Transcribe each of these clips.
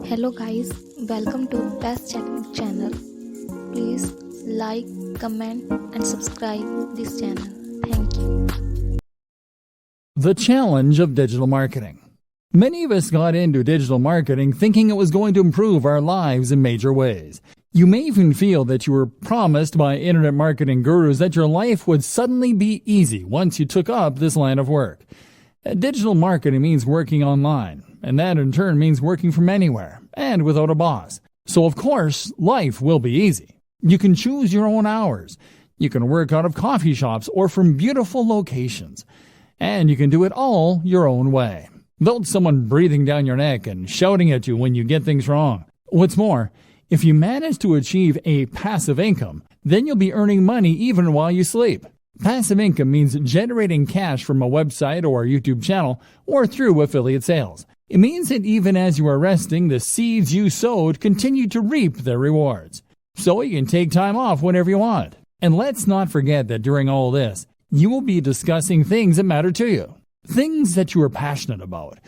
Hello guys, welcome to Best Chatting channel. Please like, comment and subscribe this channel. Thank you. The challenge of digital marketing. Many of us got into digital marketing thinking it was going to improve our lives in major ways. You may even feel that you were promised by internet marketing gurus that your life would suddenly be easy once you took up this line of work. Digital marketing means working online, and that in turn means working from anywhere and without a boss. So of course, life will be easy. You can choose your own hours. You can work out of coffee shops or from beautiful locations. And you can do it all your own way, without someone breathing down your neck and shouting at you when you get things wrong. What's more, if you manage to achieve a passive income, then you'll be earning money even while you sleep. Passive income means generating cash from a website or a YouTube channel or through affiliate sales. It means that even as you are resting, the seeds you sowed continue to reap their rewards. So you can take time off whenever you want. And let's not forget that during all this, you will be discussing things that matter to you. Things that you are passionate about.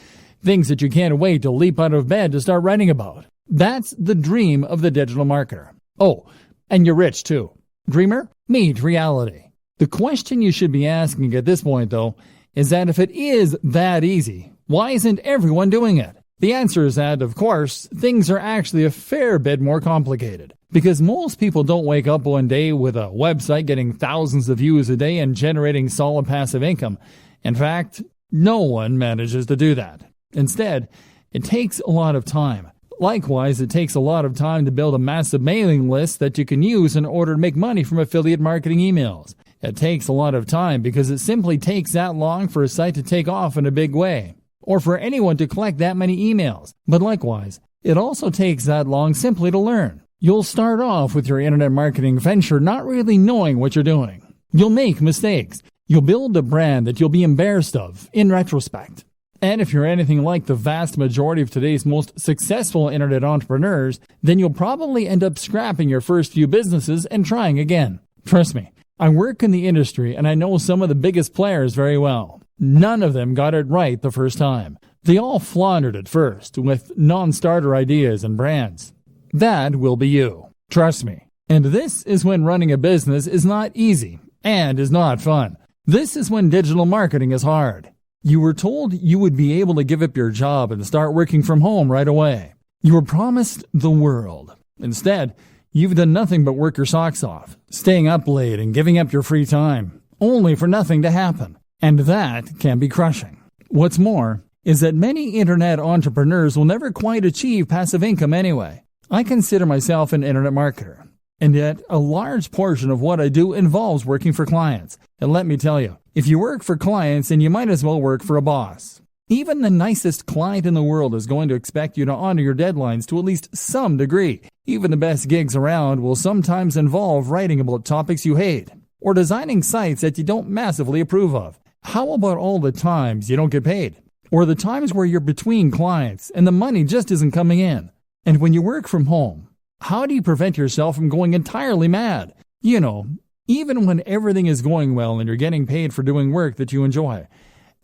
Things that you can't wait to leap out of bed to start writing about. That's the dream of the digital marketer. Oh, and you're rich too. Dreamer, meet reality. The question you should be asking at this point, though, is that if it is that easy, why isn't everyone doing it? The answer is that, of course, things are actually a fair bit more complicated. Because most people don't wake up one day with a website getting thousands of views a day and generating solid passive income. In fact, no one manages to do that. Instead, it takes a lot of time. Likewise, it takes a lot of time to build a massive mailing list that you can use in order to make money from affiliate marketing emails. It takes a lot of time because it simply takes that long for a site to take off in a big way, or for anyone to collect that many emails. But likewise, it also takes that long simply to learn. You'll start off with your internet marketing venture not really knowing what you're doing. You'll make mistakes. You'll build a brand that you'll be embarrassed of in retrospect. And if you're anything like the vast majority of today's most successful internet entrepreneurs, then you'll probably end up scrapping your first few businesses and trying again. Trust me, I work in the industry and I know some of the biggest players very well. None of them got it right the first time. They all floundered at first with non-starter ideas and brands. That will be you. Trust me. And this is when running a business is not easy and is not fun. This is when digital marketing is hard. You were told you would be able to give up your job and start working from home right away. You were promised the world. Instead, you've done nothing but work your socks off, staying up late and giving up your free time, only for nothing to happen. And that can be crushing. What's more is that many internet entrepreneurs will never quite achieve passive income anyway. I consider myself an internet marketer, and yet a large portion of what I do involves working for clients. And let me tell you, if you work for clients, then you might as well work for a boss. Even the nicest client in the world is going to expect you to honor your deadlines to at least some degree. Even the best gigs around will sometimes involve writing about topics you hate, or designing sites that you don't massively approve of. How about all the times you don't get paid? Or the times where you're between clients and the money just isn't coming in? And when you work from home, how do you prevent yourself from going entirely mad? You know, even when everything is going well and you're getting paid for doing work that you enjoy,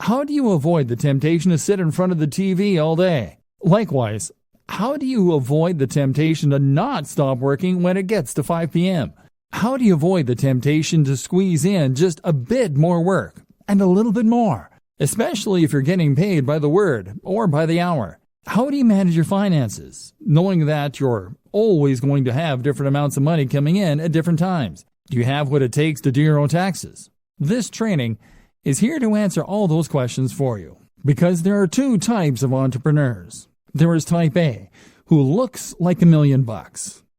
how do you avoid the temptation to sit in front of the TV all day? Likewise, how do you avoid the temptation to not stop working when it gets to 5 p.m.? How do you avoid the temptation to squeeze in just a bit more work and a little bit more, especially if you're getting paid by the word or by the hour? How do you manage your finances, knowing that you're always going to have different amounts of money coming in at different times? Do you have what it takes to do your own taxes? This training is here to answer all those questions for you, because there are two types of entrepreneurs. There is type A, who looks like $1 million.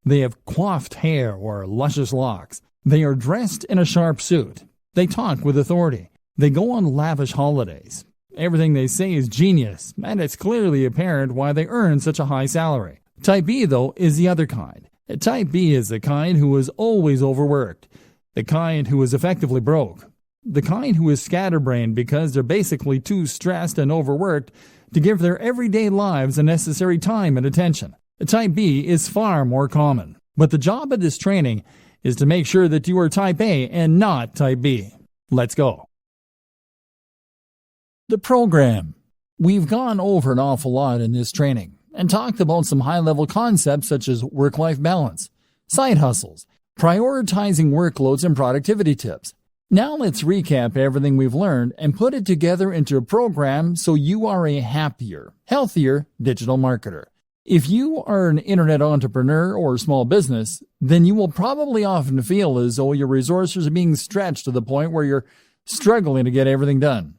They have coiffed hair or luscious locks. They are dressed in a sharp suit. They talk with authority. They go on lavish holidays. Everything they say is genius, and it's clearly apparent why they earn such a high salary. Type B, though, is the other kind. Type B is the kind who is always overworked, the kind who is effectively broke, the kind who is scatterbrained because they're basically too stressed and overworked to give their everyday lives the necessary time and attention. Type B is far more common, but the job of this training is to make sure that you are Type A and not Type B. Let's go. The program. We've gone over an awful lot in this training, and talked about some high-level concepts such as work-life balance, side hustles, prioritizing workloads, and productivity tips. Now let's recap everything we've learned and put it together into a program so you are a happier, healthier digital marketer. If you are an internet entrepreneur or small business, then you will probably often feel as though your resources are being stretched to the point where you're struggling to get everything done.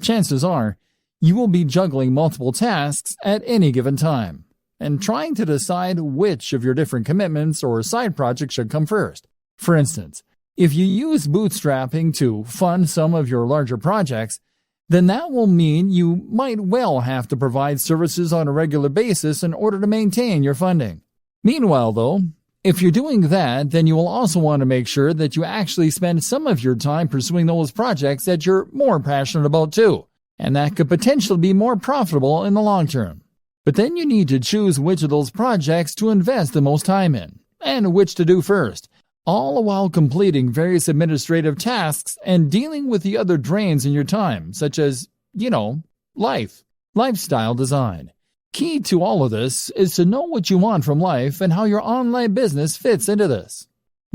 Chances are, you will be juggling multiple tasks at any given time and trying to decide which of your different commitments or side projects should come first. For instance, if you use bootstrapping to fund some of your larger projects, then that will mean you might well have to provide services on a regular basis in order to maintain your funding. Meanwhile, though, if you're doing that, then you will also want to make sure that you actually spend some of your time pursuing those projects that you're more passionate about too, and that could potentially be more profitable in the long term. But then you need to choose which of those projects to invest the most time in, and which to do first, all while completing various administrative tasks and dealing with the other drains in your time, such as, lifestyle design. Key to all of this is to know what you want from life and how your online business fits into this.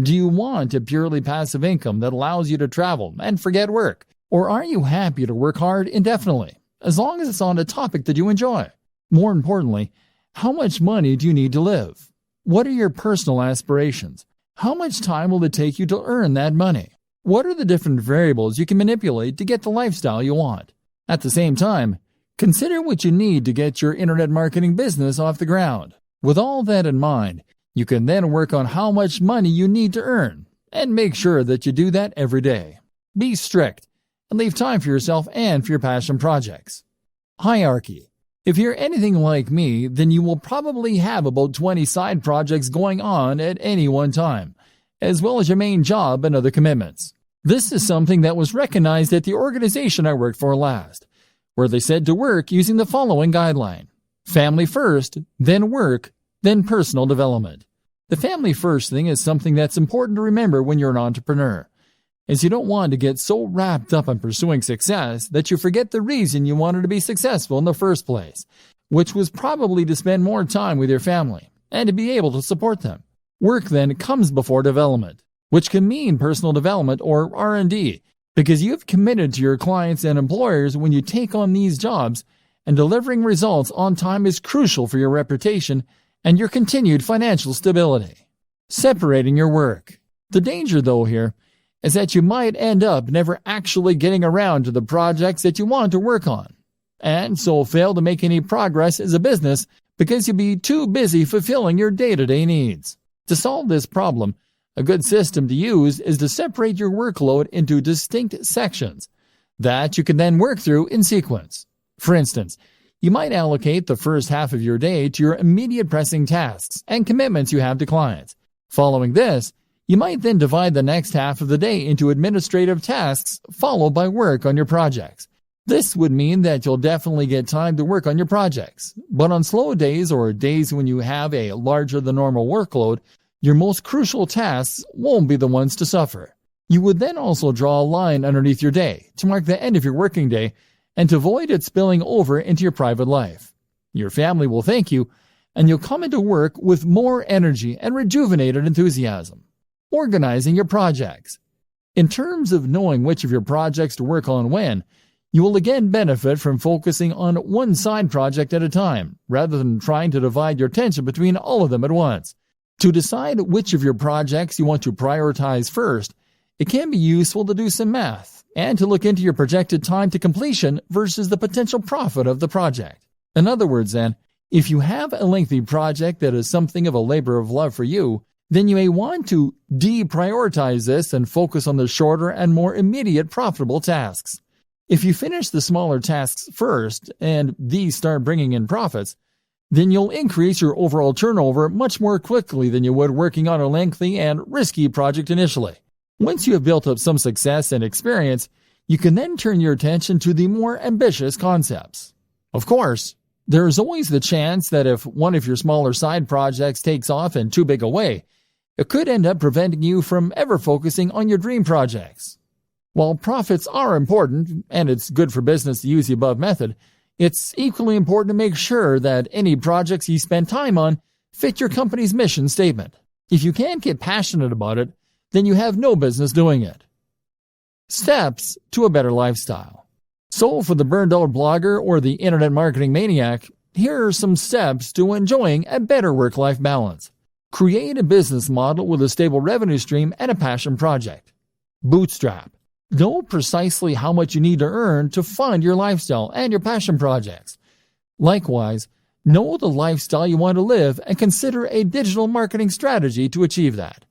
Do you want a purely passive income that allows you to travel and forget work? Or are you happy to work hard indefinitely, as long as it's on a topic that you enjoy? More importantly, how much money do you need to live? What are your personal aspirations? How much time will it take you to earn that money? What are the different variables you can manipulate to get the lifestyle you want? At the same time, consider what you need to get your internet marketing business off the ground. With all that in mind, you can then work on how much money you need to earn and make sure that you do that every day. Be strict and leave time for yourself and for your passion projects. Hierarchy. If you're anything like me, then you will probably have about 20 side projects going on at any one time, as well as your main job and other commitments. This is something that was recognized at the organization I worked for last, where they said to work using the following guideline: family first, then work, then personal development. The family first thing is something that's important to remember when you're an entrepreneur, as you don't want to get so wrapped up in pursuing success that you forget the reason you wanted to be successful in the first place, which was probably to spend more time with your family and to be able to support them. Work then comes before development, which can mean personal development or R&D, because you've committed to your clients and employers when you take on these jobs, and delivering results on time is crucial for your reputation and your continued financial stability. Separating your work. The danger, though, here is that you might end up never actually getting around to the projects that you want to work on, and so fail to make any progress as a business because you'll be too busy fulfilling your day-to-day needs. To solve this problem, a good system to use is to separate your workload into distinct sections that you can then work through in sequence. For instance, you might allocate the first half of your day to your immediate pressing tasks and commitments you have to clients. Following this, you might then divide the next half of the day into administrative tasks, followed by work on your projects. This would mean that you'll definitely get time to work on your projects, but on slow days or days when you have a larger than normal workload, your most crucial tasks won't be the ones to suffer. You would then also draw a line underneath your day to mark the end of your working day and to avoid it spilling over into your private life. Your family will thank you, and you'll come into work with more energy and rejuvenated enthusiasm. Organizing your projects. In terms of knowing which of your projects to work on when, you will again benefit from focusing on one side project at a time, rather than trying to divide your attention between all of them at once. To decide which of your projects you want to prioritize first, it can be useful to do some math and to look into your projected time to completion versus the potential profit of the project. In other words, then, if you have a lengthy project that is something of a labor of love for you, then you may want to deprioritize this and focus on the shorter and more immediate profitable tasks. If you finish the smaller tasks first and these start bringing in profits, then you'll increase your overall turnover much more quickly than you would working on a lengthy and risky project initially. Once you have built up some success and experience, you can then turn your attention to the more ambitious concepts. Of course, there is always the chance that if one of your smaller side projects takes off in too big a way, it could end up preventing you from ever focusing on your dream projects. While profits are important, and it's good for business to use the above method, It's equally important to make sure that any projects you spend time on fit your company's mission statement. If you can't get passionate about it, then you have no business doing it. Steps to a better lifestyle. So for the burned out blogger or the internet marketing maniac, here are some steps to enjoying a better work-life balance. Create a business model with a stable revenue stream and a passion project. Bootstrap. Know precisely how much you need to earn to fund your lifestyle and your passion projects. Likewise, know the lifestyle you want to live and consider a digital marketing strategy to achieve that.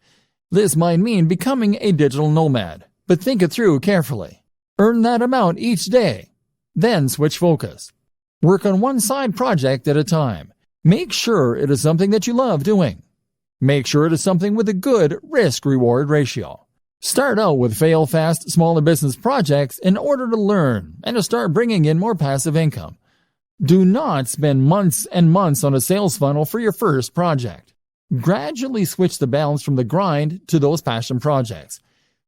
This might mean becoming a digital nomad, but think it through carefully. Earn that amount each day. Then switch focus. Work on one side project at a time. Make sure it is something that you love doing. Make sure it is something with a good risk-reward ratio. Start out with fail-fast, smaller business projects in order to learn and to start bringing in more passive income. Do not spend months and months on a sales funnel for your first project. Gradually switch the balance from the grind to those passion projects.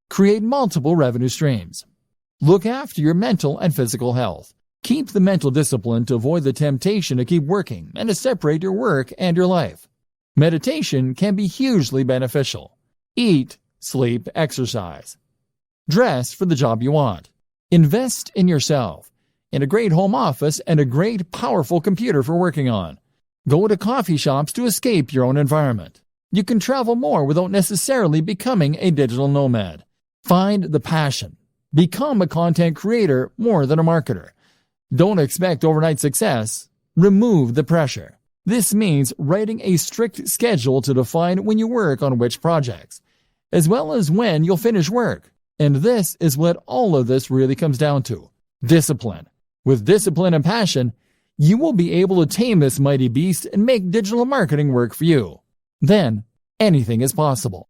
Create multiple revenue streams. Look after your mental and physical health. Keep the mental discipline to avoid the temptation to keep working and to separate your work and your life. Meditation can be hugely beneficial. Eat, sleep, exercise. Dress for the job you want. Invest in yourself, in a great home office and a great, powerful computer for working on. Go to coffee shops to escape your own environment. You can travel more without necessarily becoming a digital nomad. Find the passion. Become a content creator more than a marketer. Don't expect overnight success. Remove the pressure. This means writing a strict schedule to define when you work on which projects, as well as when you'll finish work. And this is what all of this really comes down to. Discipline. With discipline and passion, you will be able to tame this mighty beast and make digital marketing work for you. Then, anything is possible.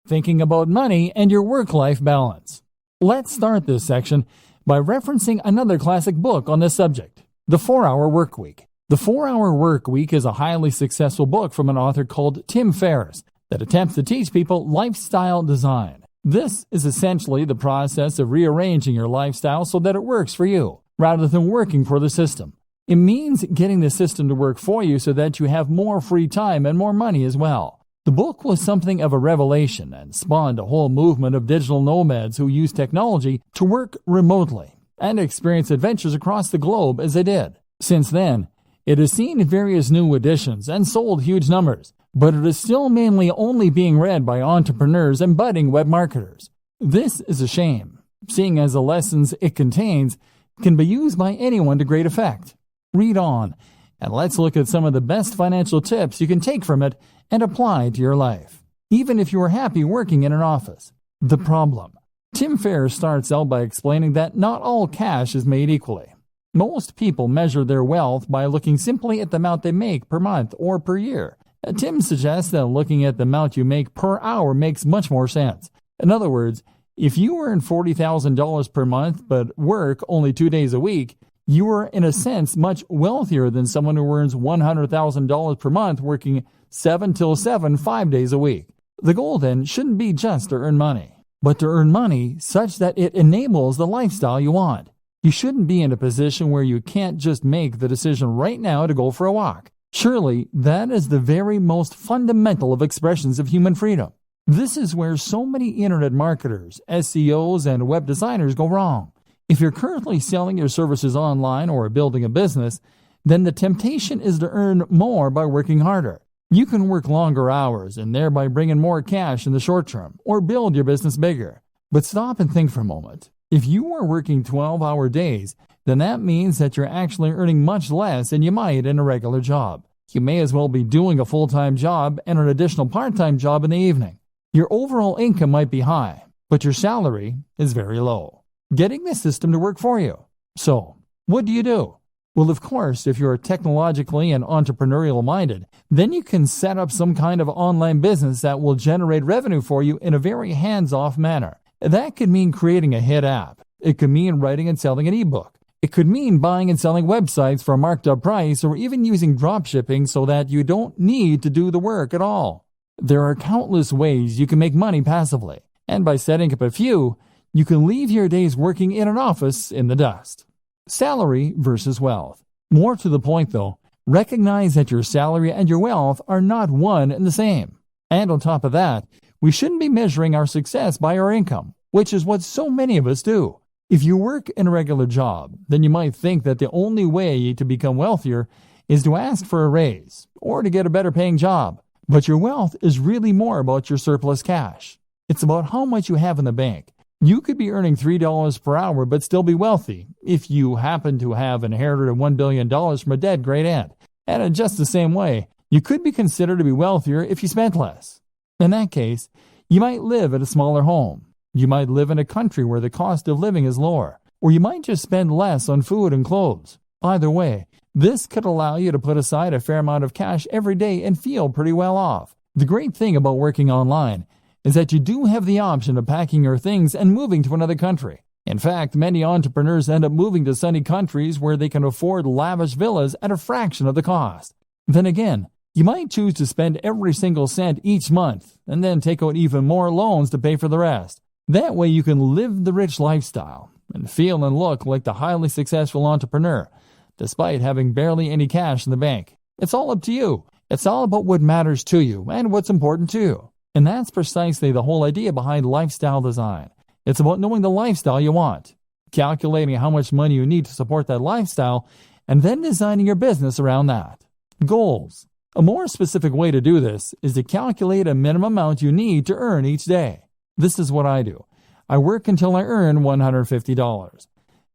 Thinking about money and your work-life balance. Let's start this section by referencing another classic book on this subject, The 4-Hour Workweek. The 4-Hour Workweek is a highly successful book from an author called Tim Ferriss that attempts to teach people lifestyle design. This is essentially the process of rearranging your lifestyle so that it works for you, rather than working for the system. It means getting the system to work for you so that you have more free time and more money as well. The book was something of a revelation and spawned a whole movement of digital nomads who use technology to work remotely and experience adventures across the globe as they did. Since then, it has seen various new editions and sold huge numbers, but it is still mainly only being read by entrepreneurs and budding web marketers. This is a shame, seeing as the lessons it contains can be used by anyone to great effect. Read on, and let's look at some of the best financial tips you can take from it and apply to your life, even if you are happy working in an office. The problem. Tim Ferriss starts out by explaining that not all cash is made equally. Most people measure their wealth by looking simply at the amount they make per month or per year. Tim suggests that looking at the amount you make per hour makes much more sense. In other words, if you earn $40,000 per month but work only 2 days a week, you are in a sense much wealthier than someone who earns $100,000 per month working 7 till 7, 5 days a week. The goal then shouldn't be just to earn money, but to earn money such that it enables the lifestyle you want. You shouldn't be in a position where you can't just make the decision right now to go for a walk. Surely, that is the very most fundamental of expressions of human freedom. This is where so many internet marketers, SEOs, and web designers go wrong. If you're currently selling your services online or building a business, then the temptation is to earn more by working harder. You can work longer hours and thereby bring in more cash in the short term, or build your business bigger. But stop and think for a moment. If you are working 12-hour days, then that means that you're actually earning much less than you might in a regular job. You may as well be doing a full-time job and an additional part-time job in the evening. Your overall income might be high, but your salary is very low. Getting the system to work for you. So, what do? Well, of course, if you're technologically and entrepreneurial minded, then you can set up some kind of online business that will generate revenue for you in a very hands-off manner. That could mean creating a hit app. It could mean writing and selling an ebook. It could mean buying and selling websites for a marked up price, or even using dropshipping so that you don't need to do the work at all. There are countless ways you can make money passively, and by setting up a few, you can leave your days working in an office in the dust. Salary versus wealth. More to the point though, recognize that your salary and your wealth are not one and the same. And on top of that, we shouldn't be measuring our success by our income, which is what so many of us do. If you work in a regular job, then you might think that the only way to become wealthier is to ask for a raise or to get a better paying job. But your wealth is really more about your surplus cash. It's about how much you have in the bank. You could be earning $3 per hour but still be wealthy if you happen to have inherited $1 billion from a dead great aunt. And in just the same way, you could be considered to be wealthier if you spent less. In that case, you might live at a smaller home. You might live in a country where the cost of living is lower, or you might just spend less on food and clothes. Either way, this could allow you to put aside a fair amount of cash every day and feel pretty well off. The great thing about working online is that you do have the option of packing your things and moving to another country. In fact, many entrepreneurs end up moving to sunny countries where they can afford lavish villas at a fraction of the cost. Then again, you might choose to spend every single cent each month and then take out even more loans to pay for the rest. That way you can live the rich lifestyle and feel and look like the highly successful entrepreneur, despite having barely any cash in the bank. It's all up to you. It's all about what matters to you and what's important to you. And that's precisely the whole idea behind lifestyle design. It's about knowing the lifestyle you want, calculating how much money you need to support that lifestyle, and then designing your business around that. Goals. A more specific way to do this is to calculate a minimum amount you need to earn each day. This is what I do. I work until I earn $150.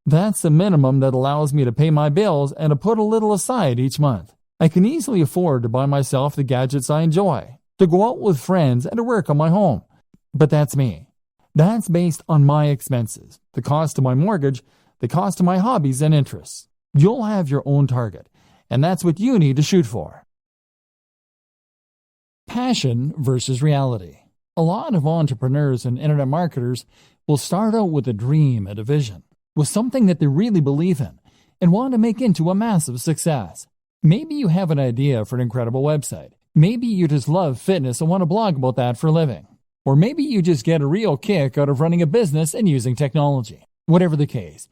That's the minimum that allows me to pay my bills and to put a little aside each month. I can easily afford to buy myself the gadgets I enjoy, to go out with friends, and to work on my home. But that's me. That's based on my expenses, the cost of my mortgage, the cost of my hobbies and interests. You'll have your own target, and that's what you need to shoot for. Passion versus reality. A lot of entrepreneurs and internet marketers will start out with a dream and a vision, with something that they really believe in and want to make into a massive success. Maybe you have an idea for an incredible website. Maybe you just love fitness and want to blog about that for a living. Or maybe you just get a real kick out of running a business and using technology. Whatever the case,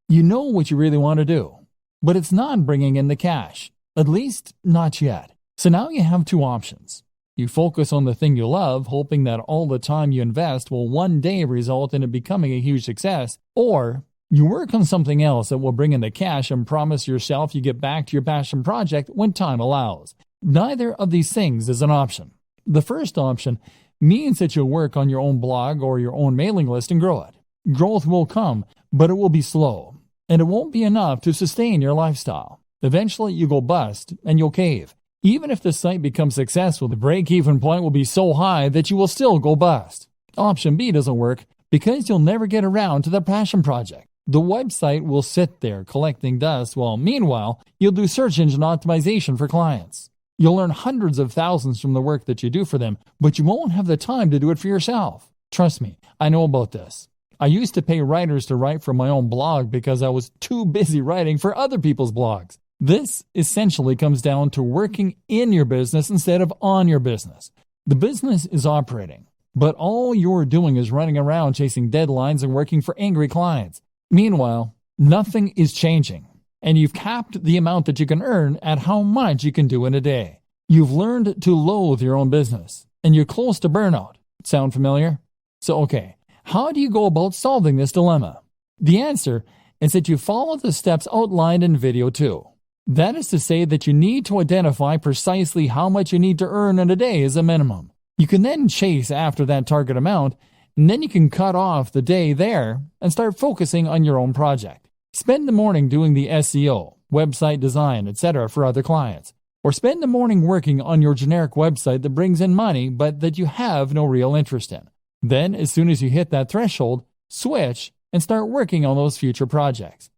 you know what you really want to do, but it's not bringing in the cash, at least not yet. So now you have two options. You focus on the thing you love, hoping that all the time you invest will one day result in it becoming a huge success, or you work on something else that will bring in the cash and promise yourself you get back to your passion project when time allows. Neither of these things is an option. The first option means that you'll work on your own blog or your own mailing list and grow it. Growth will come, but it will be slow, and it won't be enough to sustain your lifestyle. Eventually, you go bust and you'll cave. Even if the site becomes successful, the break-even point will be so high that you will still go bust. Option B doesn't work because you'll never get around to the passion project. The website will sit there collecting dust while meanwhile, you'll do search engine optimization for clients. You'll earn hundreds of thousands from the work that you do for them, but you won't have the time to do it for yourself. Trust me, I know about this. I used to pay writers to write for my own blog because I was too busy writing for other people's blogs. This essentially comes down to working in your business instead of on your business. The business is operating, but all you're doing is running around chasing deadlines and working for angry clients. Meanwhile, nothing is changing, and you've capped the amount that you can earn at how much you can do in a day. You've learned to loathe your own business, and you're close to burnout. Sound familiar? So, okay, how do you go about solving this dilemma? The answer is that you follow the steps outlined in video 2. That is to say that you need to identify precisely how much you need to earn in a day as a minimum. You can then chase after that target amount, and then you can cut off the day there and start focusing on your own project. Spend the morning doing the SEO, website design, etc. for other clients. Or spend the morning working on your generic website that brings in money but that you have no real interest in. Then, as soon as you hit that threshold, switch and start working on those future projects.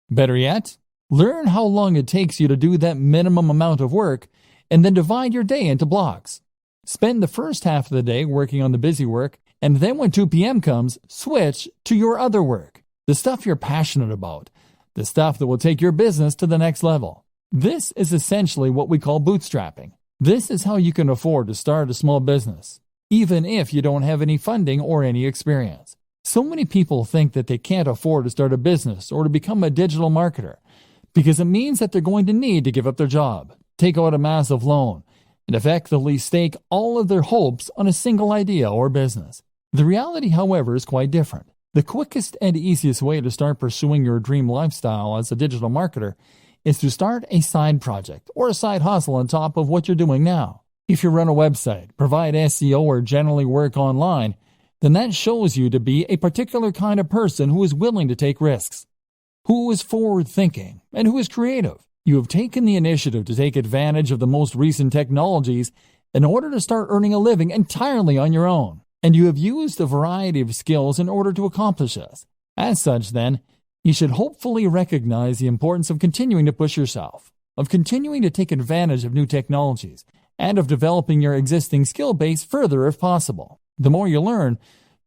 Better yet, learn how long it takes you to do that minimum amount of work and then divide your day into blocks. Spend the first half of the day working on the busy work, and then when 2 p.m. comes, switch to your other work, the stuff you're passionate about, the stuff that will take your business to the next level. This is essentially what we call bootstrapping. This is how you can afford to start a small business, even if you don't have any funding or any experience. So many people think that they can't afford to start a business or to become a digital marketer because it means that they're going to need to give up their job, take out a massive loan, and effectively stake all of their hopes on a single idea or business. The reality, however, is quite different. The quickest and easiest way to start pursuing your dream lifestyle as a digital marketer is to start a side project or a side hustle on top of what you're doing now. If you run a website, provide SEO, or generally work online, then that shows you to be a particular kind of person who is willing to take risks, who is forward-thinking, and who is creative. You have taken the initiative to take advantage of the most recent technologies in order to start earning a living entirely on your own, and you have used a variety of skills in order to accomplish this. As such, then, you should hopefully recognize the importance of continuing to push yourself, of continuing to take advantage of new technologies, and of developing your existing skill base further if possible. The more you learn,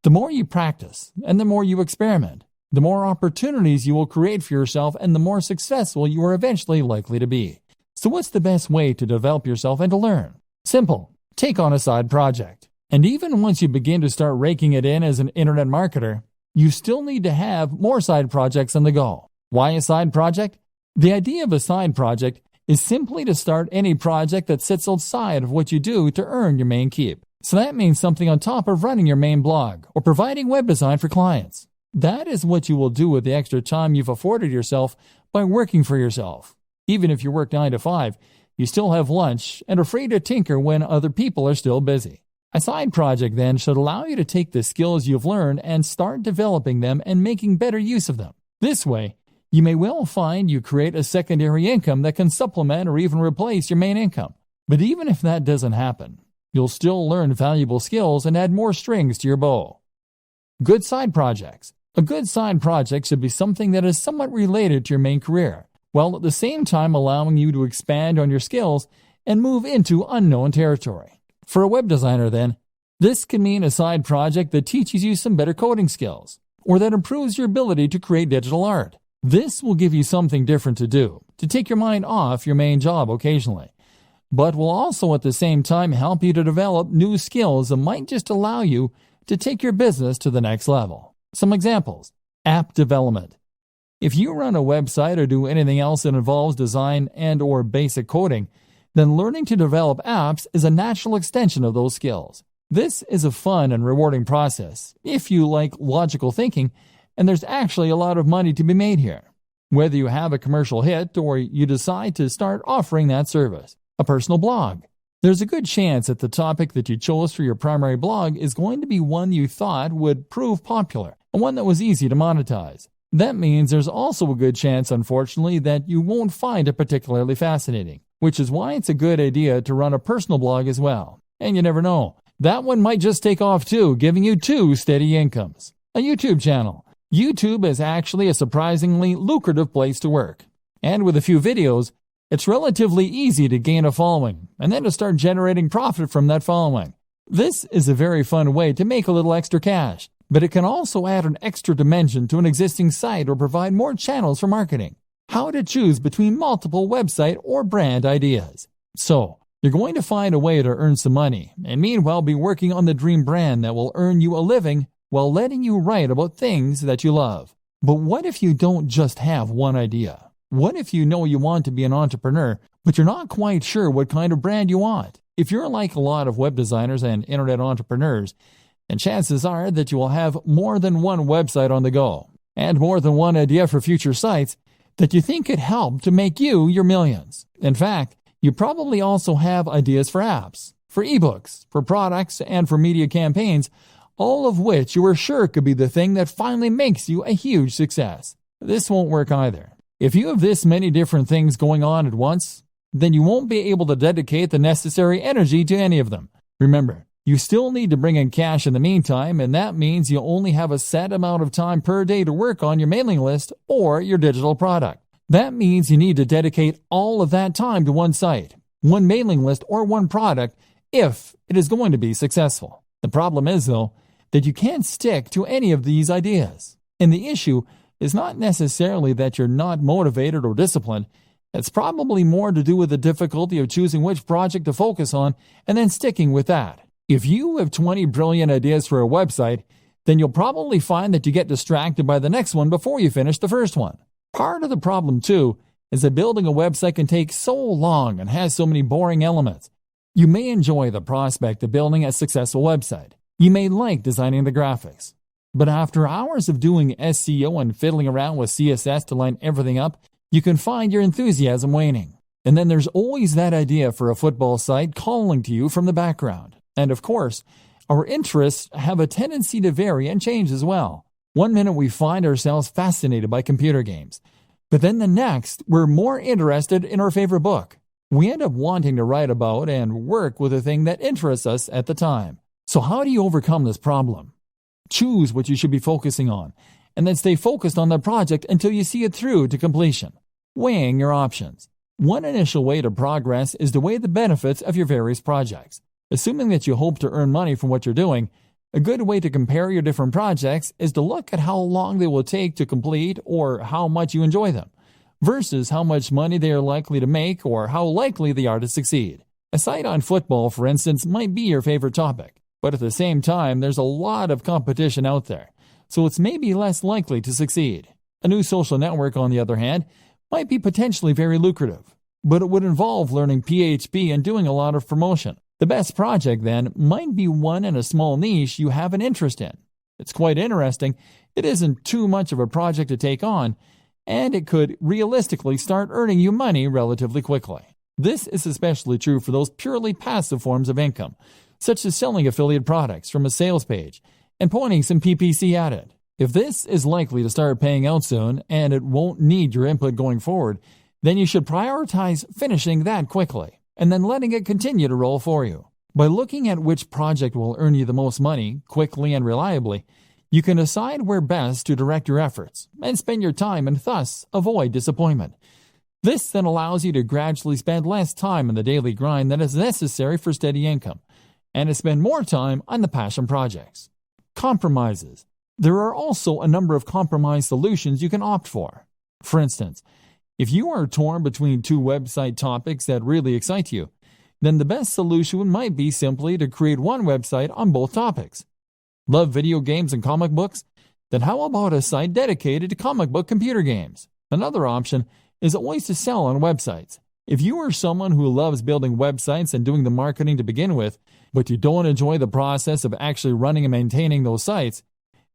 the more you practice, and the more you experiment, the more opportunities you will create for yourself and the more successful you are eventually likely to be. So what's the best way to develop yourself and to learn? Simple. Take on a side project. And even once you begin to start raking it in as an internet marketer, you still need to have more side projects on the go. Why a side project? The idea of a side project is simply to start any project that sits outside of what you do to earn your main keep. So that means something on top of running your main blog or providing web design for clients. That is what you will do with the extra time you've afforded yourself by working for yourself. Even if you work 9 to 5, you still have lunch and are free to tinker when other people are still busy. A side project then should allow you to take the skills you've learned and start developing them and making better use of them. This way, you may well find you create a secondary income that can supplement or even replace your main income. But even if that doesn't happen, you'll still learn valuable skills and add more strings to your bow. Good side projects. A good side project should be something that is somewhat related to your main career, while at the same time allowing you to expand on your skills and move into unknown territory. For a web designer, then, this can mean a side project that teaches you some better coding skills, or that improves your ability to create digital art. This will give you something different to do, to take your mind off your main job occasionally, but will also at the same time help you to develop new skills that might just allow you to take your business to the next level. Some examples. App development. If you run a website or do anything else that involves design and or basic coding, then learning to develop apps is a natural extension of those skills. This is a fun and rewarding process if you like logical thinking, and there's actually a lot of money to be made here. Whether you have a commercial hit or you decide to start offering that service. A personal blog. There's a good chance that the topic that you chose for your primary blog is going to be one you thought would prove popular, and one that was easy to monetize. That means there's also a good chance, unfortunately, that you won't find it particularly fascinating, which is why it's a good idea to run a personal blog as well. And you never know, that one might just take off too, giving you 2 steady incomes. A YouTube channel. YouTube is actually a surprisingly lucrative place to work. And with a few videos, it's relatively easy to gain a following and then to start generating profit from that following. This is a very fun way to make a little extra cash, but it can also add an extra dimension to an existing site or provide more channels for marketing. How to choose between multiple website or brand ideas. So, you're going to find a way to earn some money and meanwhile be working on the dream brand that will earn you a living while letting you write about things that you love. But what if you don't just have one idea? What if you know you want to be an entrepreneur, but you're not quite sure what kind of brand you want? If you're like a lot of web designers and internet entrepreneurs, then chances are that you will have more than one website on the go, and more than one idea for future sites that you think could help to make you your millions. In fact, you probably also have ideas for apps, for ebooks, for products, and for media campaigns, all of which you are sure could be the thing that finally makes you a huge success. This won't work either. If you have this many different things going on at once, then you won't be able to dedicate the necessary energy to any of them. Remember, you still need to bring in cash in the meantime, and that means you only have a set amount of time per day to work on your mailing list or your digital product. That means you need to dedicate all of that time to one site, one mailing list, or one product if it is going to be successful. The problem is, though, that you can't stick to any of these ideas. And the issue is not necessarily that you're not motivated or disciplined. It's probably more to do with the difficulty of choosing which project to focus on and then sticking with that. If you have 20 brilliant ideas for a website, then you'll probably find that you get distracted by the next one before you finish the first one. Part of the problem, too, is that building a website can take so long and has so many boring elements. You may enjoy the prospect of building a successful website. You may like designing the graphics. But after hours of doing SEO and fiddling around with CSS to line everything up, you can find your enthusiasm waning. And then there's always that idea for a football site calling to you from the background. And of course, our interests have a tendency to vary and change as well. One minute we find ourselves fascinated by computer games, but then the next we're more interested in our favorite book. We end up wanting to write about and work with the thing that interests us at the time. So how do you overcome this problem? Choose what you should be focusing on, and then stay focused on the project until you see it through to completion. Weighing your options. One initial way to progress is to weigh the benefits of your various projects. Assuming that you hope to earn money from what you're doing, a good way to compare your different projects is to look at how long they will take to complete or how much you enjoy them, versus how much money they are likely to make or how likely they are to succeed. A site on football, for instance, might be your favorite topic, but at the same time, there's a lot of competition out there, so it's maybe less likely to succeed. A new social network, on the other hand, might be potentially very lucrative, but it would involve learning PHP and doing a lot of promotion. The best project, then, might be one in a small niche you have an interest in. It's quite interesting. It isn't too much of a project to take on, and it could realistically start earning you money relatively quickly. This is especially true for those purely passive forms of income, such as selling affiliate products from a sales page and pointing some PPC at it. If this is likely to start paying out soon and it won't need your input going forward, then you should prioritize finishing that quickly and then letting it continue to roll for you. By looking at which project will earn you the most money, quickly and reliably, you can decide where best to direct your efforts and spend your time and thus avoid disappointment. This then allows you to gradually spend less time in the daily grind that is necessary for steady income and to spend more time on the passion projects. Compromises. There are also a number of compromise solutions you can opt for. For instance, if you are torn between two website topics that really excite you, then the best solution might be simply to create one website on both topics. Love video games and comic books? Then how about a site dedicated to comic book computer games? Another option is always to sell on websites. If you are someone who loves building websites and doing the marketing to begin with, but you don't enjoy the process of actually running and maintaining those sites,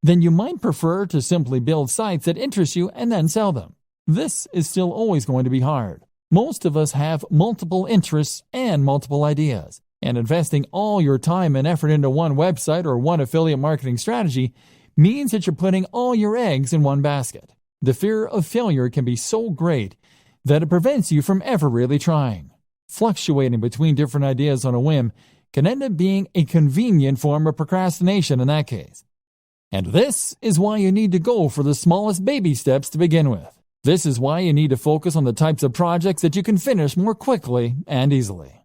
then you might prefer to simply build sites that interest you and then sell them. This is still always going to be hard. Most of us have multiple interests and multiple ideas, and investing all your time and effort into one website or one affiliate marketing strategy means that you're putting all your eggs in one basket. The fear of failure can be so great that it prevents you from ever really trying. Fluctuating between different ideas on a whim can end up being a convenient form of procrastination in that case. And this is why you need to go for the smallest baby steps to begin with. This is why you need to focus on the types of projects that you can finish more quickly and easily.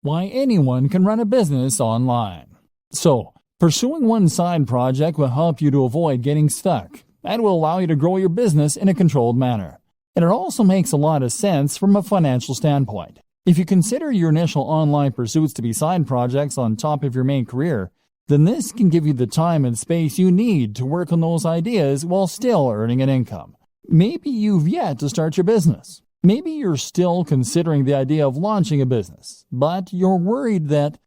Why anyone can run a business online. So, pursuing one side project will help you to avoid getting stuck and will allow you to grow your business in a controlled manner. And it also makes a lot of sense from a financial standpoint. If you consider your initial online pursuits to be side projects on top of your main career, then this can give you the time and space you need to work on those ideas while still earning an income. Maybe you've yet to start your business. Maybe you're still considering the idea of launching a business, but you're worried that,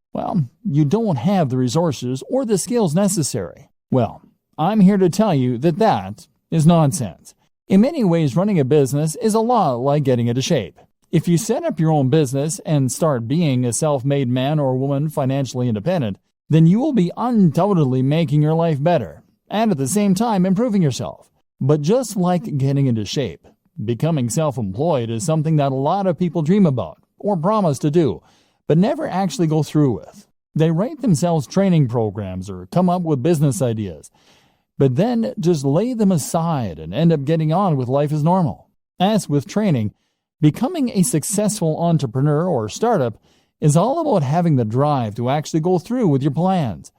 you don't have the resources or the skills necessary. Well, I'm here to tell you that that is nonsense. In many ways, running a business is a lot like getting into shape. If you set up your own business and start being a self-made man or woman financially independent, then you will be undoubtedly making your life better and at the same time improving yourself. But just like getting into shape, becoming self-employed is something that a lot of people dream about or promise to do, but never actually go through with. They write themselves training programs or come up with business ideas, but then just lay them aside and end up getting on with life as normal. As with training, becoming a successful entrepreneur or startup is all about having the drive to actually go through with your plans.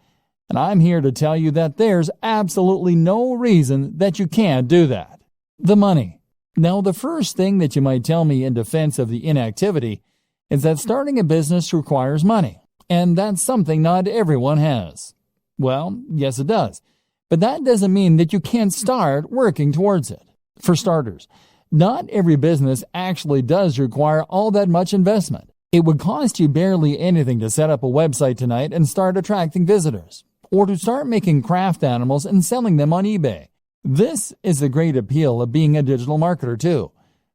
And I'm here to tell you that there's absolutely no reason that you can't do that. The money. Now, the first thing that you might tell me in defense of the inactivity is that starting a business requires money, and that's something not everyone has. Well, yes it does. But that doesn't mean that you can't start working towards it. For starters, not every business actually does require all that much investment. It would cost you barely anything to set up a website tonight and start attracting visitors, or to start making craft animals and selling them on eBay. This is the great appeal of being a digital marketer too.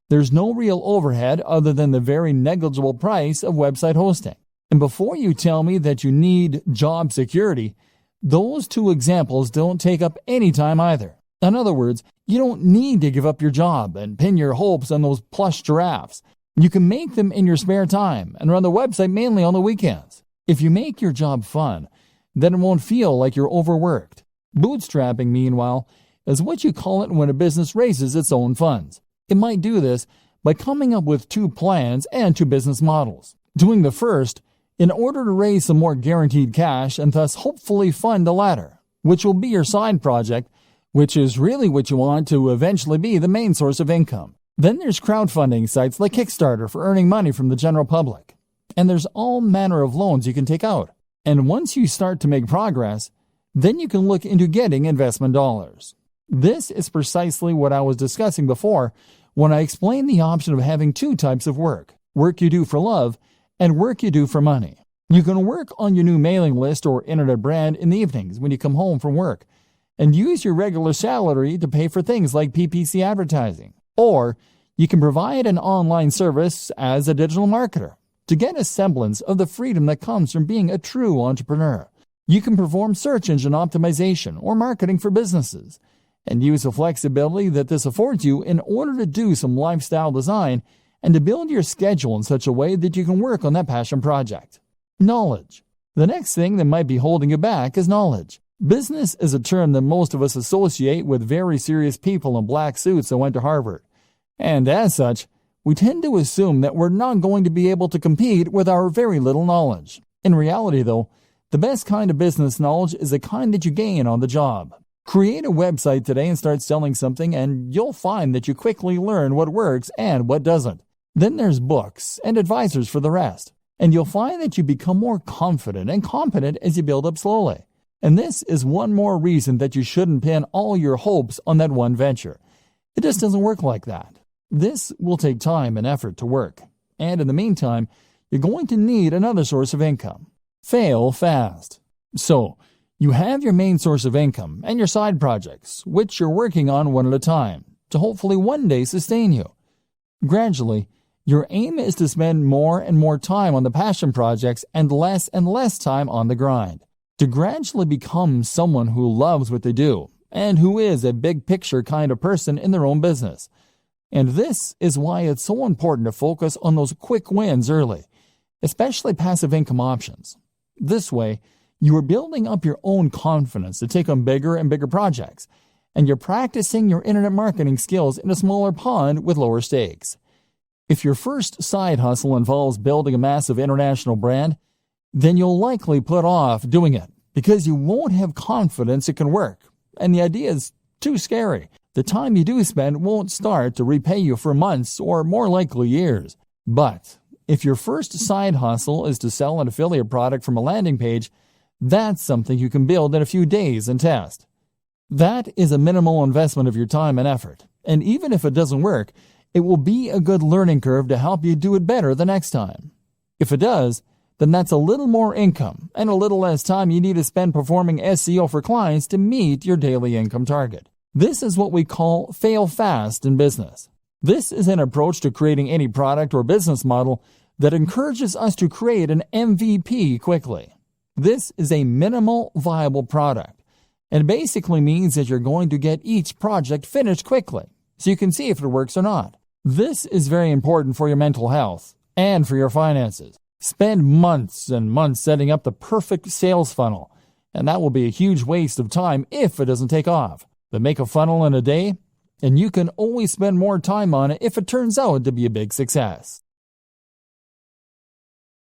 There's no real overhead other than the very negligible price of website hosting. And before you tell me that you need job security, those two examples don't take up any time either. In other words, you don't need to give up your job and pin your hopes on those plush giraffes. You can make them in your spare time and run the website mainly on the weekends. If you make your job fun, then it won't feel like you're overworked. Bootstrapping, meanwhile, is what you call it when a business raises its own funds. It might do this by coming up with two plans and two business models. Doing the first in order to raise some more guaranteed cash and thus hopefully fund the latter, which will be your side project, which is really what you want to eventually be the main source of income. Then there's crowdfunding sites like Kickstarter for earning money from the general public. And there's all manner of loans you can take out. And once you start to make progress, then you can look into getting investment dollars. This is precisely what I was discussing before when I explained the option of having two types of work you do for love and work you do for money. You can work on your new mailing list or internet brand in the evenings when you come home from work and use your regular salary to pay for things like PPC advertising. Or you can provide an online service as a digital marketer to get a semblance of the freedom that comes from being a true entrepreneur. You can perform search engine optimization or marketing for businesses and use the flexibility that this affords you in order to do some lifestyle design and to build your schedule in such a way that you can work on that passion project. Knowledge. The next thing that might be holding you back is knowledge. Business is a term that most of us associate with very serious people in black suits that went to Harvard. And as such, we tend to assume that we're not going to be able to compete with our very little knowledge. In reality, though, the best kind of business knowledge is the kind that you gain on the job. Create a website today and start selling something, and you'll find that you quickly learn what works and what doesn't. Then there's books and advisors for the rest, and you'll find that you become more confident and competent as you build up slowly. And this is one more reason that you shouldn't pin all your hopes on that one venture. It just doesn't work like that. This will take time and effort to work, and in the meantime, you're going to need another source of income. Fail fast. So, you have your main source of income and your side projects, which you're working on one at a time, to hopefully one day sustain you. Gradually, your aim is to spend more and more time on the passion projects and less time on the grind. To gradually become someone who loves what they do and who is a big picture kind of person in their own business. And this is why it's so important to focus on those quick wins early, especially passive income options. This way, you are building up your own confidence to take on bigger and bigger projects, and you're practicing your internet marketing skills in a smaller pond with lower stakes. If your first side hustle involves building a massive international brand, then you'll likely put off doing it because you won't have confidence it can work, and the idea is too scary. The time you do spend won't start to repay you for months or more likely years. But if your first side hustle is to sell an affiliate product from a landing page, that's something you can build in a few days and test. That is a minimal investment of your time and effort, and even if it doesn't work, it will be a good learning curve to help you do it better the next time. If it does, then that's a little more income and a little less time you need to spend performing SEO for clients to meet your daily income target. This is what we call fail fast in business. This is an approach to creating any product or business model that encourages us to create an MVP quickly. This is a minimal viable product, and basically means that you're going to get each project finished quickly, so you can see if it works or not. This is very important for your mental health and for your finances. Spend months and months setting up the perfect sales funnel, and that will be a huge waste of time if it doesn't take off. But make a funnel in a day, and you can always spend more time on it if it turns out to be a big success.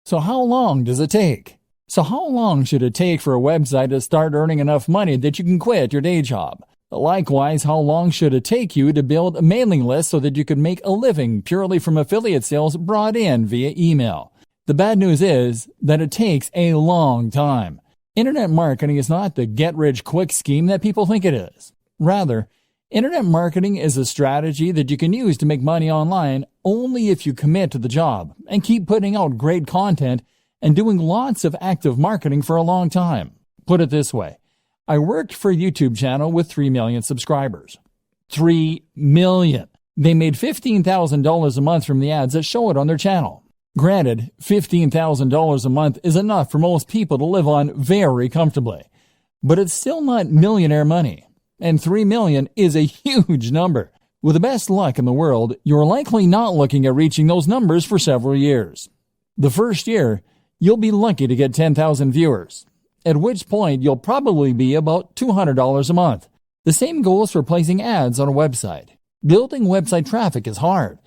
So how long does it take? So how long should it take for a website to start earning enough money that you can quit your day job? Likewise, how long should it take you to build a mailing list so that you can make a living purely from affiliate sales brought in via email? The bad news is that it takes a long time. Internet marketing is not the get-rich-quick scheme that people think it is. Rather, internet marketing is a strategy that you can use to make money online only if you commit to the job and keep putting out great content and doing lots of active marketing for a long time. Put it this way, I worked for a YouTube channel with 3 million subscribers. 3 million. They made $15,000 a month from the ads that show it on their channel. Granted, $15,000 a month is enough for most people to live on very comfortably, but it's still not millionaire money. And 3 million is a huge number. With the best luck in the world, you're likely not looking at reaching those numbers for several years. The first year, you'll be lucky to get 10,000 viewers, at which point you'll probably be about $200 a month. The same goes for placing ads on a website. Building website traffic is hard.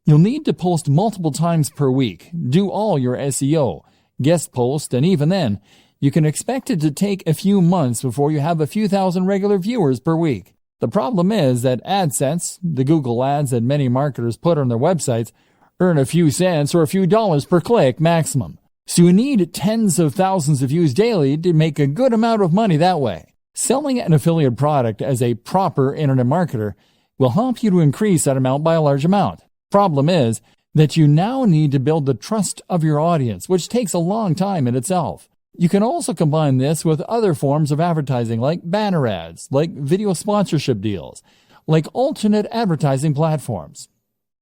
You'll need to post multiple times per week, do all your SEO, guest post, and even then, you can expect it to take a few months before you have a few thousand regular viewers per week. The problem is that AdSense, the Google ads that many marketers put on their websites, earn a few cents or a few dollars per click maximum. So you need tens of thousands of views daily to make a good amount of money that way. Selling an affiliate product as a proper internet marketer will help you to increase that amount by a large amount. Problem is that you now need to build the trust of your audience, which takes a long time in itself. You can also combine this with other forms of advertising like banner ads, like video sponsorship deals, like alternate advertising platforms.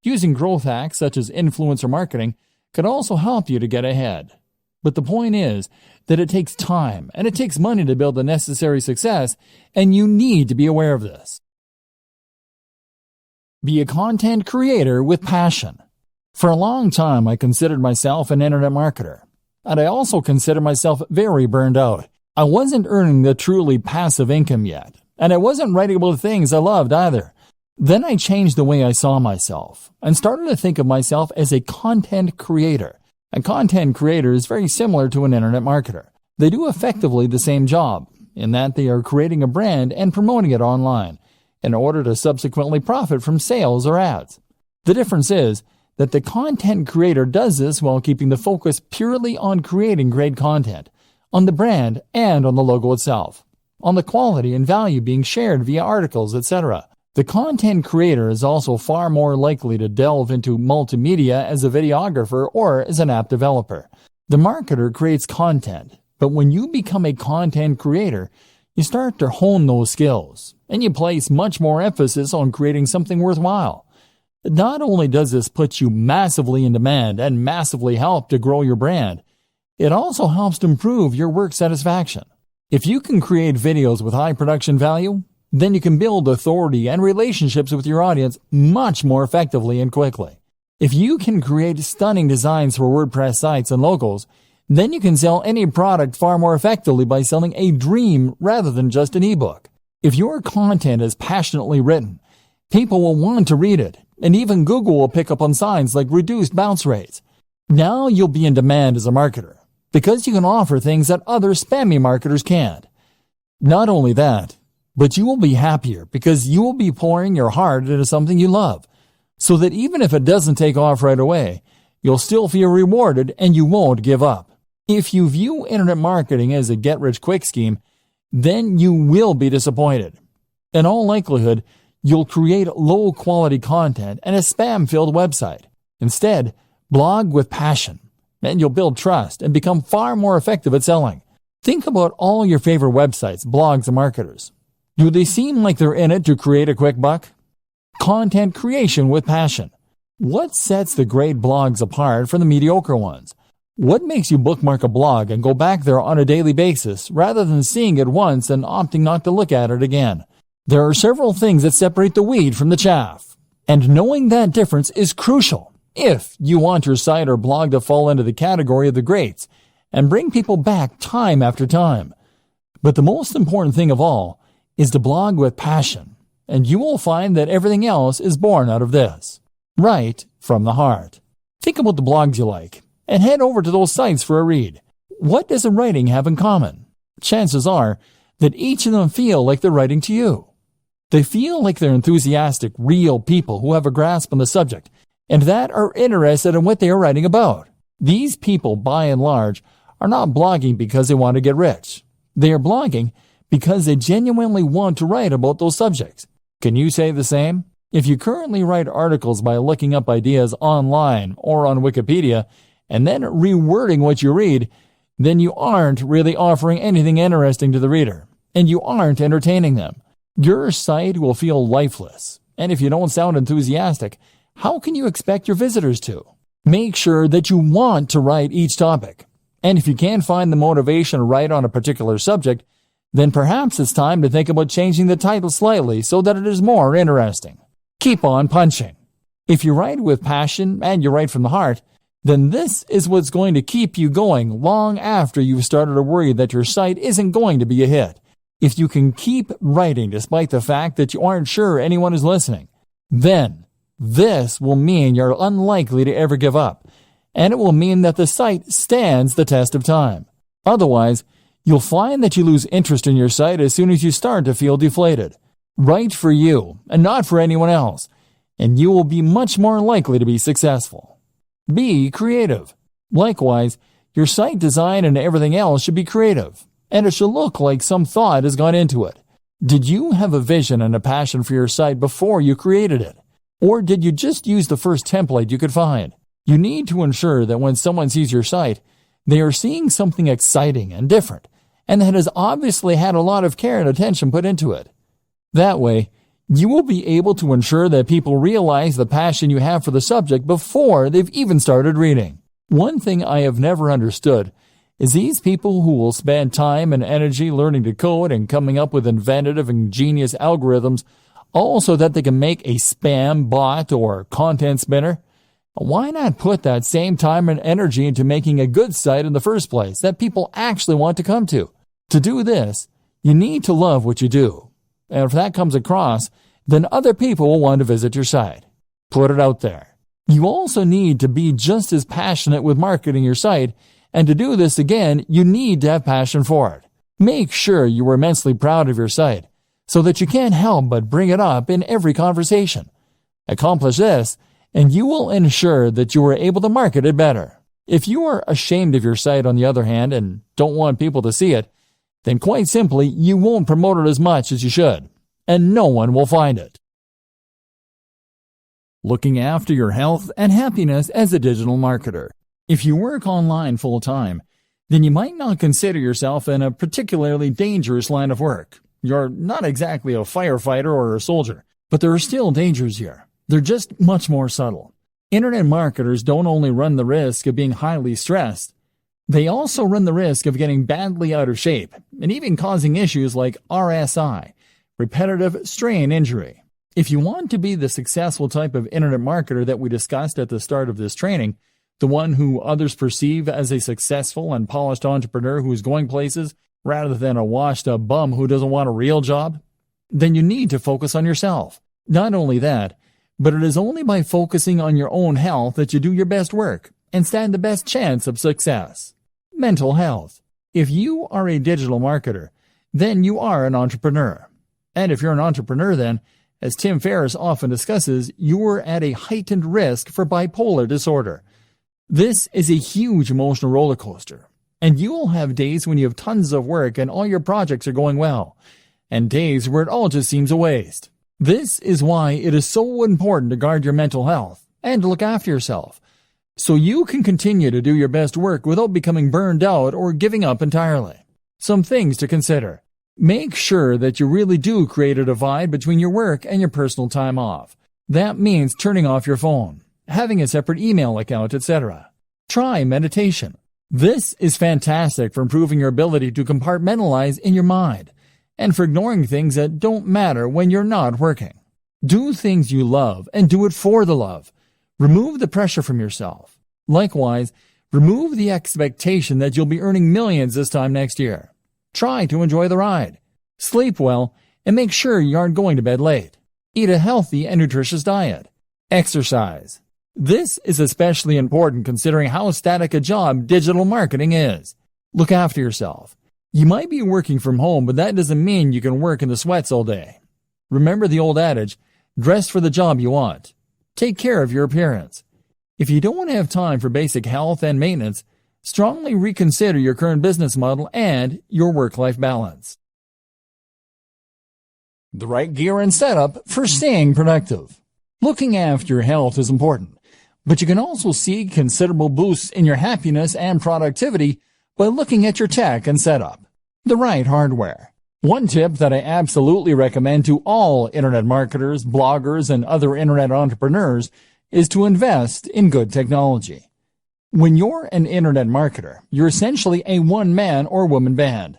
Using growth hacks such as influencer marketing can also help you to get ahead. But the point is that it takes time and it takes money to build the necessary success, and you need to be aware of this. Be a content creator with passion. For a long time, I considered myself an internet marketer, and I also considered myself very burned out. I wasn't earning the truly passive income yet, and I wasn't writing about the things I loved either. Then I changed the way I saw myself and started to think of myself as a content creator. A content creator is very similar to an internet marketer. They do effectively the same job in that they are creating a brand and promoting it online in order to subsequently profit from sales or ads. The difference is that the content creator does this while keeping the focus purely on creating great content, on the brand and on the logo itself, on the quality and value being shared via articles, etc. The content creator is also far more likely to delve into multimedia as a videographer or as an app developer. The marketer creates content, but when you become a content creator, you start to hone those skills, and you place much more emphasis on creating something worthwhile. Not only does this put you massively in demand and massively help to grow your brand, it also helps to improve your work satisfaction. If you can create videos with high production value, then you can build authority and relationships with your audience much more effectively and quickly. If you can create stunning designs for WordPress sites and logos, then you can sell any product far more effectively by selling a dream rather than just an ebook. If your content is passionately written, people will want to read it, and even Google will pick up on signs like reduced bounce rates. Now you'll be in demand as a marketer, because you can offer things that other spammy marketers can't. Not only that, but you will be happier because you will be pouring your heart into something you love, so that even if it doesn't take off right away, you'll still feel rewarded and you won't give up. If you view internet marketing as a get-rich-quick scheme, then you will be disappointed. In all likelihood, you'll create low-quality content and a spam-filled website. Instead, blog with passion, and you'll build trust and become far more effective at selling. Think about all your favorite websites, blogs, and marketers. Do they seem like they're in it to create a quick buck? Content creation with passion. What sets the great blogs apart from the mediocre ones? What makes you bookmark a blog and go back there on a daily basis rather than seeing it once and opting not to look at it again? There are several things that separate the wheat from the chaff, and knowing that difference is crucial if you want your site or blog to fall into the category of the greats and bring people back time after time. But the most important thing of all is to blog with passion, and you will find that everything else is born out of this, right from the heart. Think about the blogs you like, and head over to those sites for a read. What does the writing have in common? Chances are that each of them feel like they're writing to you. They feel like they're enthusiastic, real people who have a grasp on the subject, and that are interested in what they are writing about. These people, by and large, are not blogging because they want to get rich. They are blogging because they genuinely want to write about those subjects. Can you say the same? If you currently write articles by looking up ideas online or on Wikipedia and then rewording what you read, then you aren't really offering anything interesting to the reader, and you aren't entertaining them. Your site will feel lifeless, and if you don't sound enthusiastic, how can you expect your visitors to? Make sure that you want to write each topic, and if you can't find the motivation to write on a particular subject, then perhaps it's time to think about changing the title slightly so that it is more interesting. Keep on punching. If you write with passion and you write from the heart, then this is what's going to keep you going long after you've started to worry that your site isn't going to be a hit. If you can keep writing despite the fact that you aren't sure anyone is listening, then this will mean you're unlikely to ever give up, and it will mean that the site stands the test of time. Otherwise, you'll find that you lose interest in your site as soon as you start to feel deflated. Write for you and not for anyone else, and you will be much more likely to be successful. Be creative. Likewise, your site design and everything else should be creative, and it should look like some thought has gone into it. Did you have a vision and a passion for your site before you created it? Or did you just use the first template you could find? You need to ensure that when someone sees your site, they are seeing something exciting and different, and that has obviously had a lot of care and attention put into it. That way, you will be able to ensure that people realize the passion you have for the subject before they've even started reading. One thing I have never understood is these people who will spend time and energy learning to code and coming up with inventive and ingenious algorithms all so that they can make a spam bot or content spinner. Why not put that same time and energy into making a good site in the first place that people actually want to come to? To do this, you need to love what you do. And if that comes across, then other people will want to visit your site. Put it out there. You also need to be just as passionate with marketing your site, and to do this again, you need to have passion for it. Make sure you are immensely proud of your site, so that you can't help but bring it up in every conversation. Accomplish this, and you will ensure that you are able to market it better. If you are ashamed of your site, on the other hand, and don't want people to see it, then quite simply, you won't promote it as much as you should, and no one will find it. Looking after your health and happiness as a digital marketer. If you work online full-time, then you might not consider yourself in a particularly dangerous line of work. You're not exactly a firefighter or a soldier, but there are still dangers here. They're just much more subtle. Internet marketers don't only run the risk of being highly stressed, they also run the risk of getting badly out of shape and even causing issues like RSI, repetitive strain injury. If you want to be the successful type of internet marketer that we discussed at the start of this training, the one who others perceive as a successful and polished entrepreneur who is going places rather than a washed-up bum who doesn't want a real job, then you need to focus on yourself. Not only that, but it is only by focusing on your own health that you do your best work and stand the best chance of success. Mental health. If you are a digital marketer, then you are an entrepreneur. And if you're an entrepreneur, then, as Tim Ferriss often discusses, you are at a heightened risk for bipolar disorder. This is a huge emotional roller coaster, and you will have days when you have tons of work and all your projects are going well, and days where it all just seems a waste. This is why it is so important to guard your mental health and to look after yourself, so you can continue to do your best work without becoming burned out or giving up entirely. Some things to consider. Make sure that you really do create a divide between your work and your personal time off. That means turning off your phone, having a separate email account, etc. Try meditation. This is fantastic for improving your ability to compartmentalize in your mind and for ignoring things that don't matter when you're not working. Do things you love and do it for the love. Remove the pressure from yourself. Likewise, remove the expectation that you'll be earning millions this time next year. Try to enjoy the ride. Sleep well and make sure you aren't going to bed late. Eat a healthy and nutritious diet. Exercise. This is especially important considering how static a job digital marketing is. Look after yourself. You might be working from home, but that doesn't mean you can work in the sweats all day. Remember the old adage, dress for the job you want. Take care of your appearance. If you don't have time for basic health and maintenance, Strongly reconsider your current business model and your work-life balance. The right gear and setup for staying productive. Looking after your health is important, but you can also see considerable boosts in your happiness and productivity by looking at your tech and setup. The right hardware. One tip that I absolutely recommend to all internet marketers, bloggers, and other internet entrepreneurs is to invest in good technology. When you're an internet marketer, you're essentially a one-man or woman band.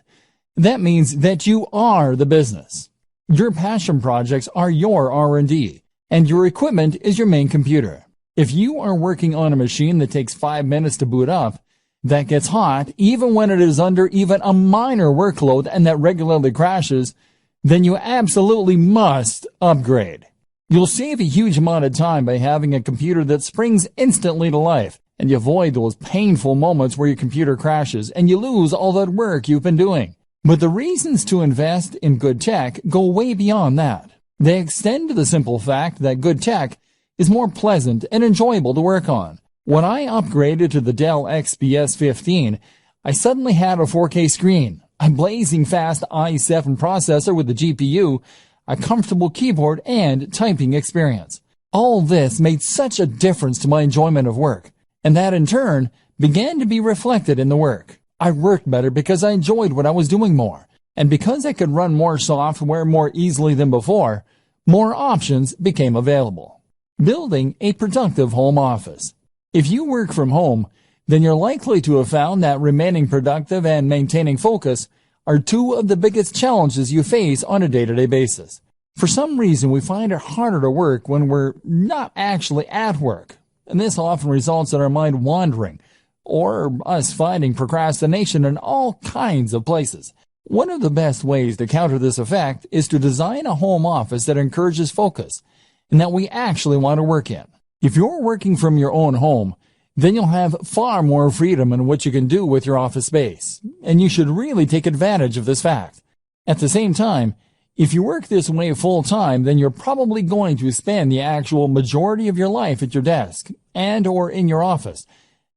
That means that you are the business. Your passion projects are your R&D, and your equipment is your main computer. If you are working on a machine that takes 5 minutes to boot up, that gets hot even when it is under even a minor workload and that regularly crashes, then you absolutely must upgrade. You'll save a huge amount of time by having a computer that springs instantly to life, and you avoid those painful moments where your computer crashes and you lose all that work you've been doing. But the reasons to invest in good tech go way beyond that. They extend to the simple fact that good tech is more pleasant and enjoyable to work on. When I upgraded to the Dell XPS 15, I suddenly had a 4K screen, a blazing fast i7 processor with a GPU, a comfortable keyboard, and typing experience. All this made such a difference to my enjoyment of work, and that in turn began to be reflected in the work. I worked better because I enjoyed what I was doing more, and because I could run more software more easily than before, more options became available. Building a productive home office. If you work from home, then you're likely to have found that remaining productive and maintaining focus are two of the biggest challenges you face on a day-to-day basis. For some reason, we find it harder to work when we're not actually at work, and this often results in our mind wandering, or us finding procrastination in all kinds of places. One of the best ways to counter this effect is to design a home office that encourages focus, and that we actually want to work in. If you're working from your own home, then you'll have far more freedom in what you can do with your office space, and you should really take advantage of this fact. At the same time, if you work this way full-time, then you're probably going to spend the actual majority of your life at your desk and or in your office,